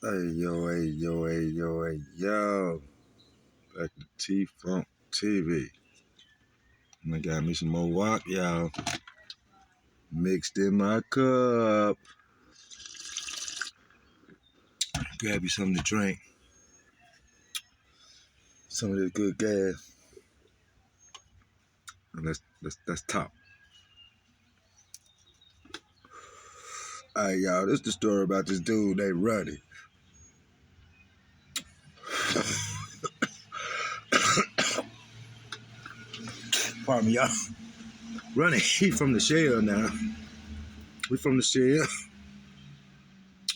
Hey yo, hey yo, hey yo, hey yo. Back to T-Funk TV. I got me some more wok, y'all. Mixed in my cup. Grab you something to drink. Some of this good gas. And let's talk. Alright, y'all. This is the story about this dude named Ruddy. Pardon me, y'all. Ruddy, he from the shell now. We from the shell.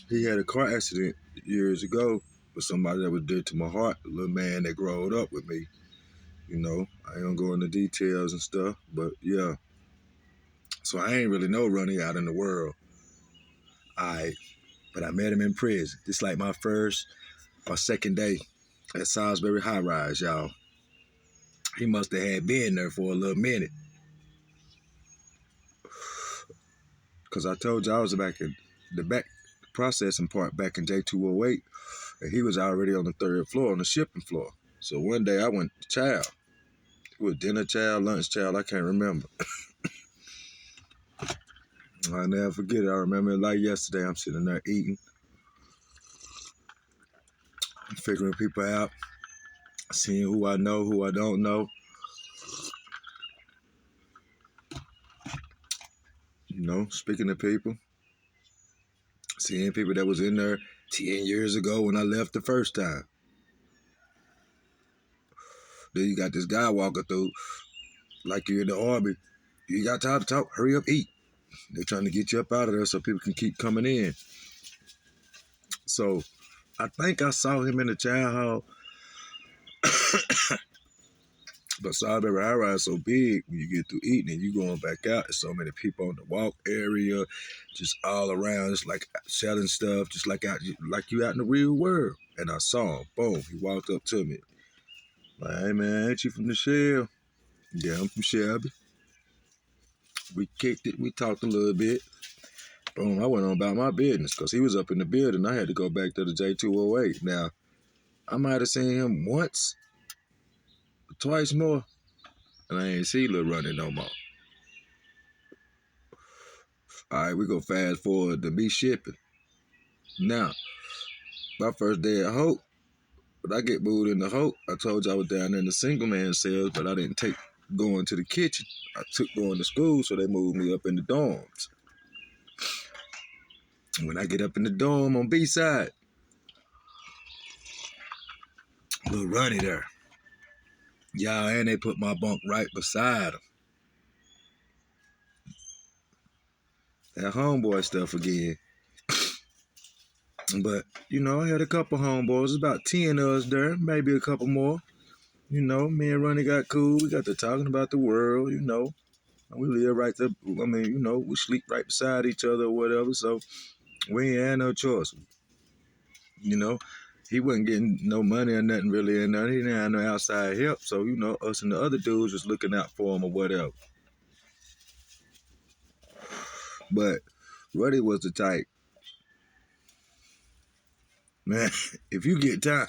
He had a car accident years ago with somebody that was dear to my heart. A little man that growed up with me. You know, I ain't gonna go into details and stuff, but yeah. So I ain't really know Ronnie out in the world. But I met him in prison. This like my second day at Salisbury High Rise, y'all. He must have had been there for a little minute. Cause I told you I was back in the back processing part back in J208. And he was already on the third floor, on the shipping floor. So one day I went to chow. It was dinner chow, lunch chow, I can't remember. I'll never forget it. I remember it like yesterday. I'm sitting there eating, figuring people out, seeing who I know, who I don't know. You know, speaking to people, seeing people that was in there 10 years ago when I left the first time. Then you got this guy walking through like you're in the army. You got time to talk, hurry up, eat. They're trying to get you up out of there so people can keep coming in. So I think I saw him in the chow hall. But Salisbury High Rise so big when you get through eating and you going back out. There's so many people in the walk area, just all around. It's like selling stuff, just like you out in the real world. And I saw him. Boom. He walked up to me. Like, hey man, ain't you from the shell? Yeah, I'm from Shelby. We kicked it. We talked a little bit. Boom. I went on about my business because he was up in the building. I had to go back to the J208. Now, I might have seen him once, twice more, and I ain't see Lil Running no more. All right, we go fast forward to me shipping. Now, my first day at Hope, but I get moved into Hope. I told you I was down in the single man cells, but I didn't take going to the kitchen. I took going to school, so they moved me up in the dorms. When I get up in the dorm on B side, Lil Runny there. Y'all, and they put my bunk right beside him. That homeboy stuff again. But, you know, I had a couple homeboys, about 10 of us there, maybe a couple more. You know, me and Ronnie got cool. We got to talking about the world, you know. And we live right there. I mean, you know, we sleep right beside each other or whatever. So we ain't had no choice. You know, he wasn't getting no money or nothing really in there. He didn't have no outside help. So, you know, us and the other dudes was looking out for him or whatever. But Ruddy was the type, man, if you get time,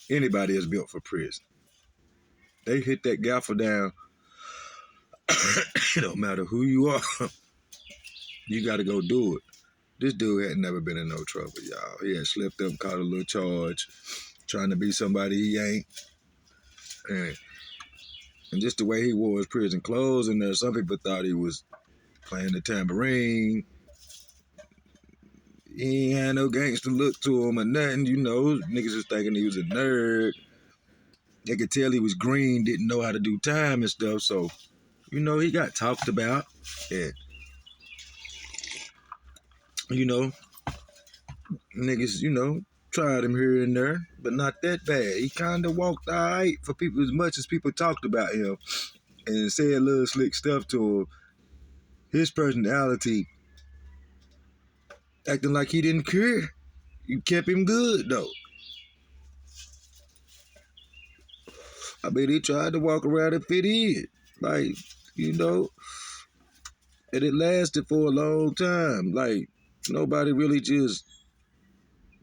anybody is built for prison. They hit that gaffle down. It don't matter who you are. You got to go do it. This dude had never been in no trouble, y'all. He had slipped up, caught a little charge, trying to be somebody he ain't. And just the way he wore his prison clothes in there, some people thought he was playing the tambourine. He ain't had no gangster look to him or nothing, you know. Niggas was thinking he was a nerd. They could tell he was green, didn't know how to do time and stuff, so, you know, he got talked about. And, you know, niggas, you know, tried him here and there, but not that bad. He kind of walked all right for people as much as people talked about him and said little slick stuff to him. His personality, acting like he didn't care, you kept him good, though. I mean, he tried to walk around and fit in. Like, you know, and it lasted for a long time. Like, nobody really just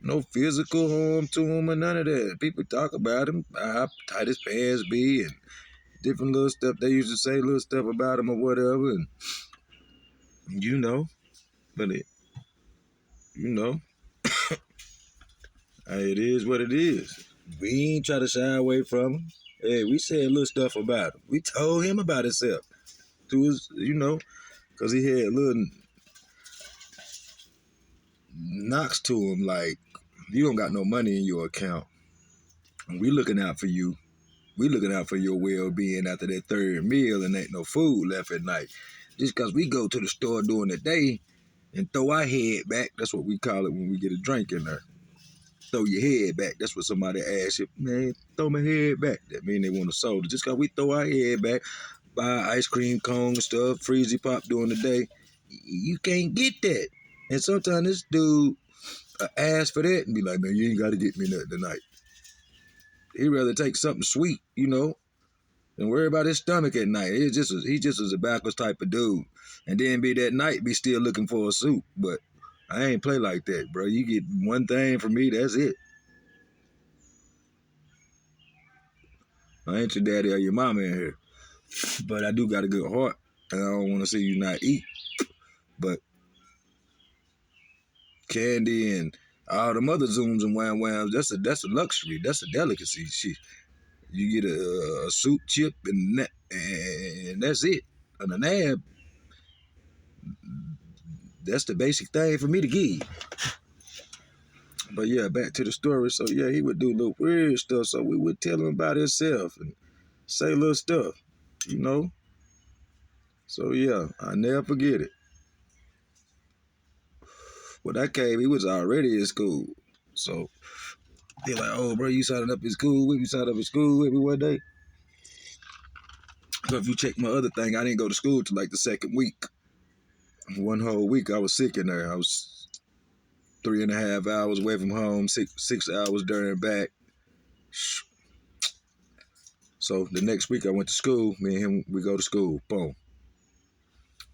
No physical harm to him or none of that. People talk about him, how tight his pants be, and different little stuff they used to say, little stuff about him or whatever, and you know, but you know, it is what it is. We ain't try to shy away from him. Hey, we said little stuff about him. We told him about himself to his, because he had little knocks to him like, you don't got no money in your account. And we looking out for you. We looking out for your well-being after that third meal and ain't no food left at night. Just because we go to the store during the day and throw our head back, that's what we call it when we get a drink in there. Throw your head back. That's what somebody asks you, man, throw my head back. That mean they want a soda. Just because we throw our head back, buy ice cream cone and stuff, freezy pop during the day, you can't get that. And sometimes this dude ask for that and be like, man, you ain't got to get me nothing tonight. He'd rather take something sweet, and worry about his stomach at night. He just was a backwards type of dude. And then be that night, be still looking for a suit. But I ain't play like that, bro. You get one thing from me, that's it. I ain't your daddy or your mama in here. But I do got a good heart. And I don't want to see you not eat. But candy and all them other zooms and wham whams, that's a luxury. That's a delicacy. You get a soup chip and that's it. And a nab, that's the basic thing for me to give. But yeah, back to the story. So yeah, he would do little weird stuff. So we would tell him about himself and say little stuff, you know. So yeah, I never forget it. When I came, he was already in school. So they like, oh bro, you signing up in school? We signed up in school every one day. So if you check my other thing, I didn't go to school till like the second week. One whole week I was sick in there. I was 3.5 hours away from home, six hours there and back. So the next week I went to school. Me and him, we go to school. Boom.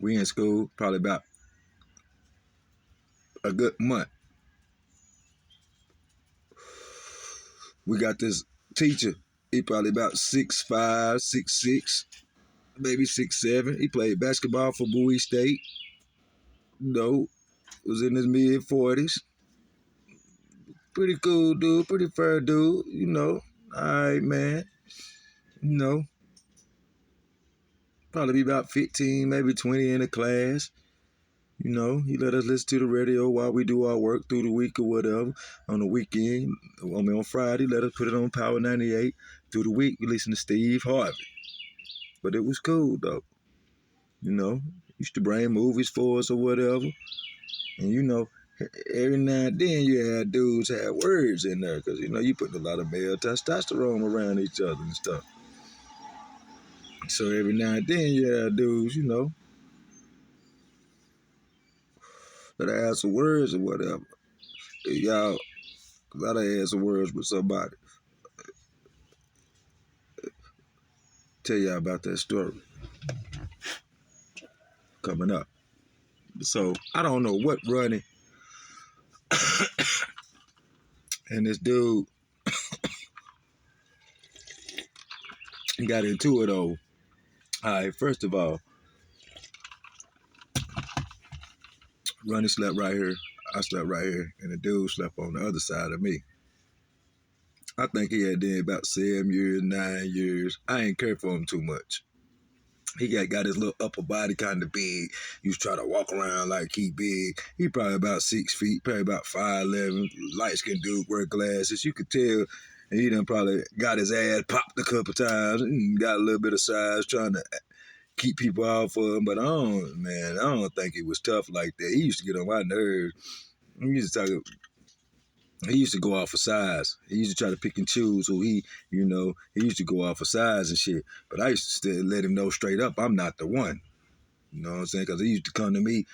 We in school probably about a good month. We got this teacher. He probably about 6'5", 6'6", maybe 6'7". He played basketball for Bowie State. Was in his mid-40s. Pretty cool dude, pretty fair dude. All right, man. You know, probably be about 15, maybe 20 in the class. He let us listen to the radio while we do our work through the week or whatever. On the weekend, on Friday, let us put it on Power 98. Through the week, we listen to Steve Harvey. But it was cool, though. Used to bring movies for us or whatever. And, every now and then you had dudes have words in there because, you putting a lot of male testosterone around each other and stuff. So every now and then you had dudes, that had some words or whatever. Y'all, cause I had some words with somebody. Tell y'all about that story coming up. So I don't know what running and this dude got into it though. All right, first of all, Ronnie slept right here. I slept right here, and the dude slept on the other side of me. I think he had done about 7 years, 9 years. I ain't care for him too much. He got his little upper body kind of big. He was trying to walk around like he big. He probably about 6 feet, probably about 5'11", light-skinned dude, wear glasses. You could tell, and he done probably got his ass popped a couple times and got a little bit of size trying to keep people out for him. But I don't think he was tough like that. He used to get on my nerves. He used to go off for size. He used to try to pick and choose who he used to go off for size and shit. But I used to still let him know straight up, I'm not the one. You know what I'm saying? Because he used to come to me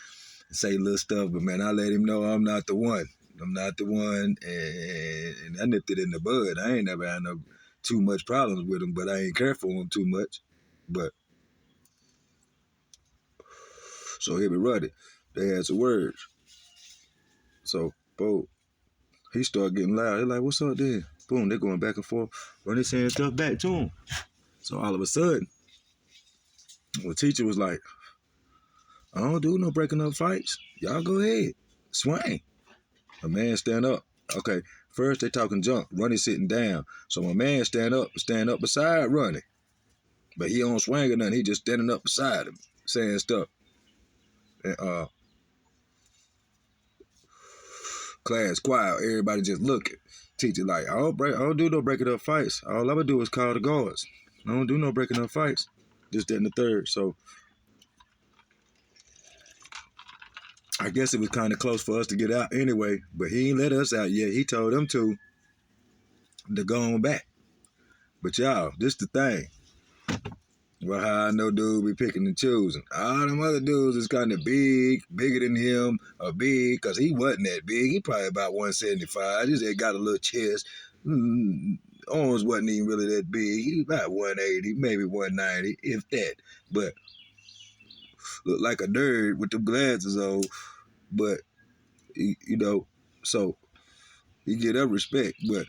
and say little stuff, but man, I let him know I'm not the one. I'm not the one, and I nipped it in the bud. I ain't never had no too much problems with him, but I ain't care for him too much. But so here we run it. They had some words. So, boom. he started getting loud. They're like, what's up there? Boom, they're going back and forth. Ronnie saying stuff back to him. So all of a sudden, the teacher was like, I don't do no breaking up fights. Y'all go ahead. Swing. A man stand up. Okay, first they talking junk. Ronnie sitting down. So my man stand up beside Ronnie. But he don't swing or nothing. He just standing up beside him, saying stuff. And class quiet. Everybody just looking. Teacher like, I don't do no breaking up fights. All I would do is call the guards. I don't do no breaking up fights. Just that and the third. So I guess it was kind of close for us to get out anyway. But he ain't let us out yet. He told them to go on back. But y'all, this the thing. Well, how I know dude be picking and choosing. All them other dudes is kind of big, bigger than him, or big, because he wasn't that big. He probably about 175. Just had got a little chest. Arms wasn't even really that big. He about 180, maybe 190, if that. But looked like a nerd with the glasses on. But, you know, so he get up respect. But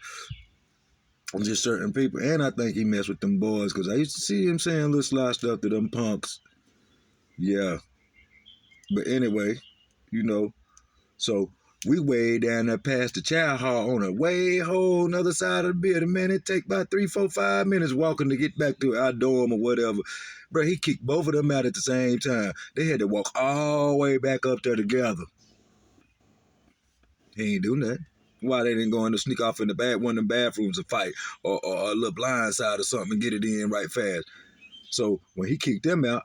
just certain people. And I think he messed with them boys, because I used to see him saying little sly stuff to them punks. Yeah. But anyway, you know, so we way down there past the chow hall on a way whole another side of the building. Man, it take about 3, 4, 5 minutes walking to get back to our dorm or whatever. Bro, he kicked both of them out at the same time. They had to walk all the way back up there together. He ain't do nothing. Why they didn't go in to sneak off in one of the bathrooms and fight, or a little blind side or something and get it in right fast. So when he kicked them out,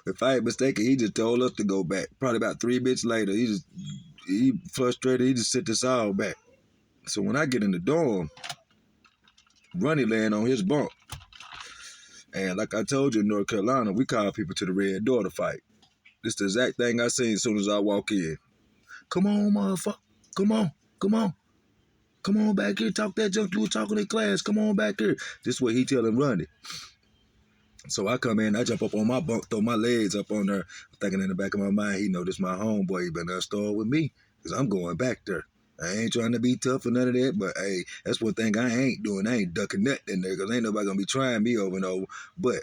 if I ain't mistaken, he just told us to go back. Probably about 3 minutes later, he frustrated. He just sent us all back. So when I get in the dorm, Ronnie laying on his bunk. And like I told you in North Carolina, we call people to the red door to fight. This the exact thing I seen as soon as I walk in. Come on, motherfucker. Come on. Come on. Come on back here. Talk that junk you was talking in class. Come on back here. This is what he telling Ronnie. So I come in, I jump up on my bunk, throw my legs up on there, thinking in the back of my mind, he know this my homeboy, he better start with me, because I'm going back there. I ain't trying to be tough or none of that, but hey, that's one thing I ain't doing. I ain't ducking nothing in there, because ain't nobody going to be trying me over and over. But,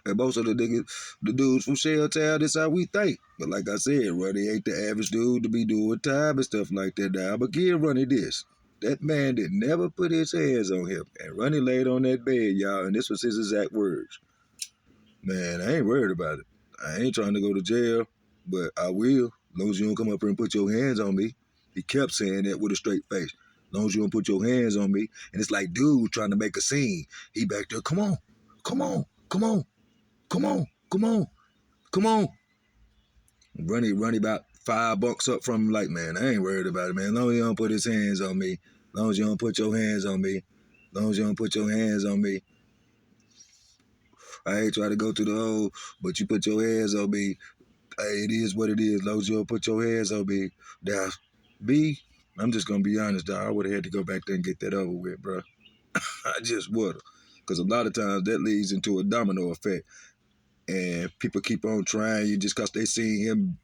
and most of the dudes from Shelltown, that's how we think. But like I said, Ronnie ain't the average dude to be doing time and stuff like that now. But give Ronnie this. That man did never put his hands on him. And Ronnie laid on that bed, y'all, and this was his exact words. Man, I ain't worried about it. I ain't trying to go to jail, but I will, as long as you don't come up here and put your hands on me. He kept saying that with a straight face. As long as you don't put your hands on me. And it's like dude trying to make a scene. He back there, come on, come on, come on, come on, come on, come on. Ronnie about 5 bunks up from him like, man, I ain't worried about it, man. As long as you don't put his hands on me. As long as you don't put your hands on me. As long as you don't put your hands on me. I ain't trying to go through the hole, but you put your hands on me. Hey, it is what it is. As long as you don't put your hands on me. Now, B, I'm just going to be honest, dog. I would have had to go back there and get that over with, bro. I just would have. Because a lot of times that leads into a domino effect. And people keep on trying you just because they see him.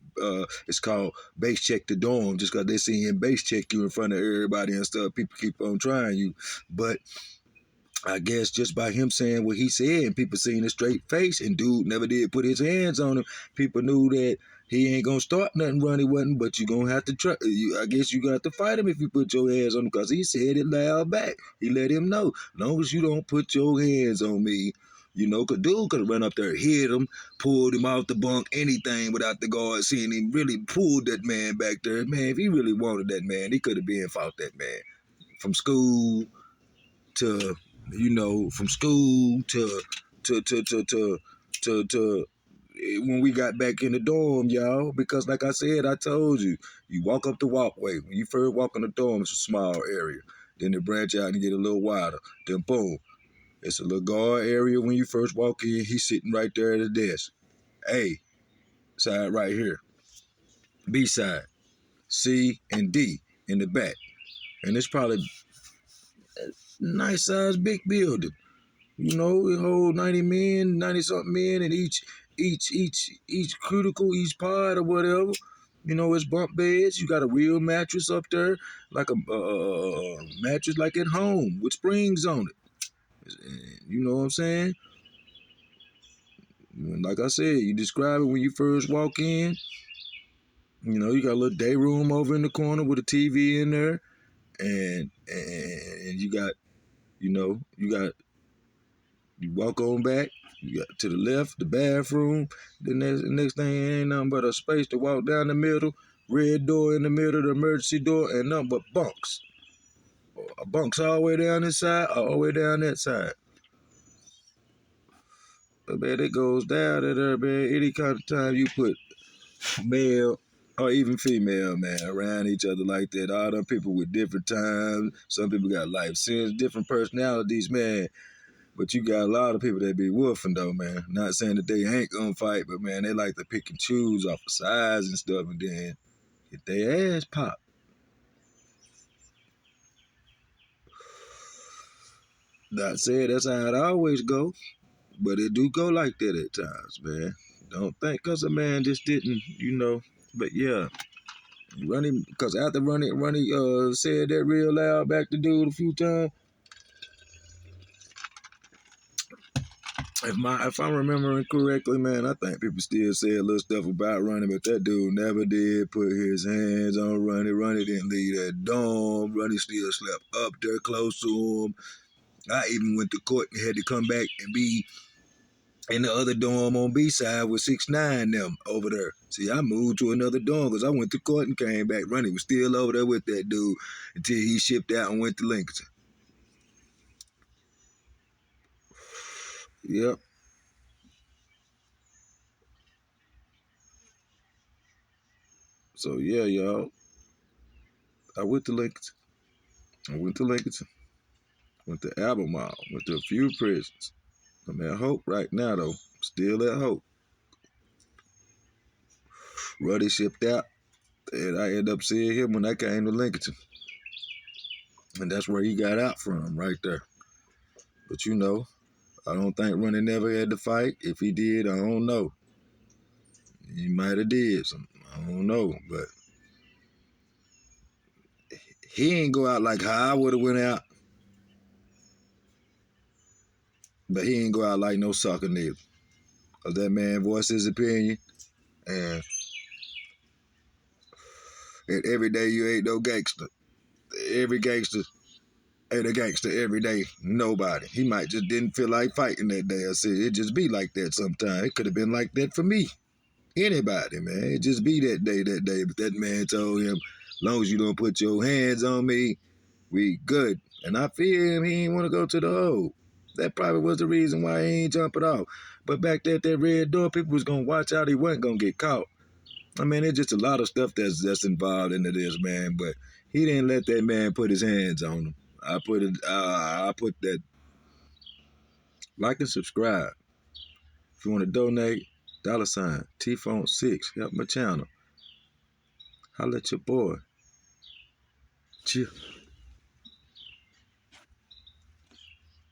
It's called base check the dorm. Just because they see him base check you in front of everybody and stuff, people keep on trying you. But I guess just by him saying what he said and people seeing his straight face and dude never did put his hands on him, people knew that he ain't gonna start nothing, Ronnie wasn't, but you gonna have to try. I guess you got to fight him if you put your hands on him, because he said it loud back. He let him know, as long as you don't put your hands on me, you know, because dude could have run up there, hit him, pulled him off the bunk, anything without the guard seeing him, really pulled that man back there. Man, if he really wanted that man, he could have been fought that man. From school to, you know, from school to when we got back in the dorm, y'all, because like I said, I told you, you walk up the walkway. When you first walk in the dorm, it's a small area. Then it branch out and get a little wider. Then boom, it's a little guard area when you first walk in. He's sitting right there at the desk. A side right here. B side. C and D in the back. And it's probably a nice size big building. You know, it hold 90 men, 90 something men, and each critical, each pod or whatever. You know, it's bunk beds. You got a real mattress up there, like a mattress like at home with springs on it. You know what I'm saying? Like I said, you describe it when you first walk in. You know, you got a little day room over in the corner with a TV in there, and you got, you walk on back. You got to the left, the bathroom. Then the next thing ain't nothing but a space to walk down the middle. Red door in the middle, the emergency door, and nothing but bunks. Bunks all the way down this side, all the way down that side. But man, it goes down to there, man. Any kind of time you put male or even female, man, around each other like that. All them people with different times. Some people got life sins, different personalities, man. But you got a lot of people that be woofing though, man. Not saying that they ain't gonna fight, but man, they like to pick and choose off of size and stuff, and then get their ass popped. Not saying that's how it always go, but it do go like that at times, man. Don't think cause a man just didn't, But yeah, cause after Ronnie said that real loud back to dude a few times. If I'm remembering correctly, man, I think people still say a little stuff about Ronnie, but that dude never did put his hands on Ronnie. Ronnie didn't leave that dorm. Ronnie still slept up there close to him. I even went to court and had to come back and be in the other dorm on B side with 6ix9ine them over there. See, I moved to another dorm because I went to court and came back. Ronnie was still over there with that dude until he shipped out and went to Lincoln. Yep. So yeah, y'all. I went to Lincoln. I went to Lincoln. Went to Albemarle. Went to a few prisons. I'm at Hope right now though. Still at Hope. Ruddy shipped out, and I ended up seeing him when I came to Lincoln. And that's where he got out from, right there. But I don't think Ronnie never had to fight. If he did, I don't know. He might have did some. I don't know. But he ain't go out like how I would have went out. But he ain't go out like no sucker nigga. Cause that man voiced his opinion. And, every day you ain't no gangster. Every gangster ain't a gangster every day. Nobody. He might just didn't feel like fighting that day. I said it just be like that sometimes. It could have been like that for me. Anybody, man. It just be that day. But that man told him, as long as you don't put your hands on me, we good. And I feel him. He ain't want to go to the hole. That probably was the reason why he ain't jumping off. But back there at that red door, people was gonna watch out. He wasn't gonna get caught. I mean, there's just a lot of stuff that's involved into this, man. But he didn't let that man put his hands on him. I put that. Like and subscribe. If you want to donate, $ T-Phone6. Help my channel. Holla at your boy. Chill.